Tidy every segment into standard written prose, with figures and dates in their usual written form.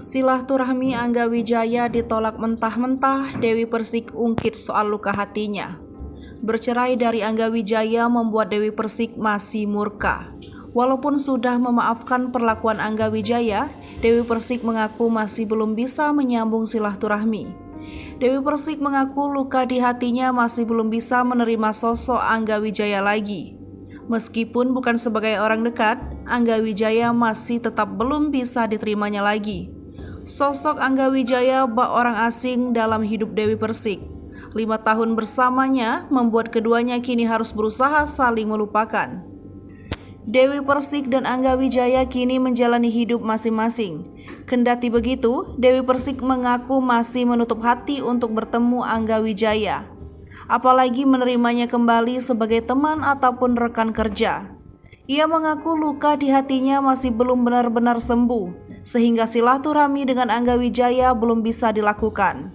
Silaturahmi Angga Wijaya ditolak mentah-mentah, Dewi Persik ungkit soal luka hatinya. Bercerai dari Angga Wijaya membuat Dewi Persik masih murka. Walaupun sudah memaafkan perlakuan Angga Wijaya, Dewi Persik mengaku masih belum bisa menyambung silaturahmi. Dewi Persik mengaku luka di hatinya masih belum bisa menerima sosok Angga Wijaya lagi. Meskipun bukan sebagai orang dekat, Angga Wijaya masih tetap belum bisa diterimanya lagi. Sosok Angga Wijaya bak orang asing dalam hidup Dewi Persik. 5 tahun bersamanya membuat keduanya kini harus berusaha saling melupakan. Dewi Persik dan Angga Wijaya kini menjalani hidup masing-masing. Kendati begitu, Dewi Persik mengaku masih menutup hati untuk bertemu Angga Wijaya, apalagi menerimanya kembali sebagai teman ataupun rekan kerja. Ia mengaku luka di hatinya masih belum benar-benar sembuh, sehingga silaturahmi dengan Angga Wijaya belum bisa dilakukan.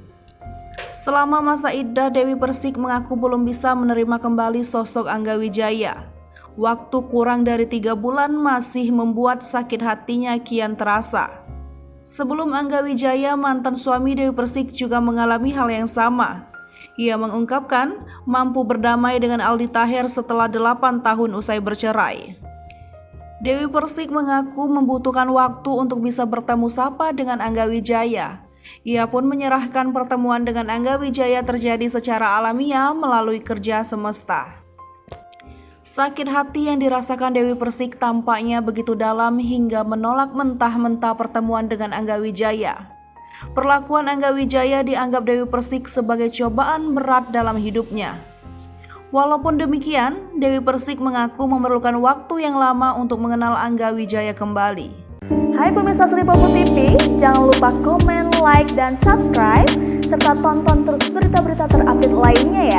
Selama masa iddah, Dewi Persik mengaku belum bisa menerima kembali sosok Angga Wijaya. Waktu kurang dari 3 bulan masih membuat sakit hatinya kian terasa. Sebelum Angga Wijaya, mantan suami Dewi Persik juga mengalami hal yang sama. Ia mengungkapkan mampu berdamai dengan Aldi Taher setelah 8 tahun usai bercerai. Dewi Persik mengaku membutuhkan waktu untuk bisa bertemu sapa dengan Angga Wijaya. Ia pun menyerahkan pertemuan dengan Angga Wijaya terjadi secara alamiah melalui kerja semesta. Sakit hati yang dirasakan Dewi Persik tampaknya begitu dalam hingga menolak mentah-mentah pertemuan dengan Angga Wijaya. Perlakuan Angga Wijaya dianggap Dewi Persik sebagai cobaan berat dalam hidupnya. Walaupun demikian, Dewi Persik mengaku memerlukan waktu yang lama untuk mengenal Angga Wijaya kembali. Hai pemirsa Sri Popo TV, jangan lupa komen, like, dan subscribe, serta tonton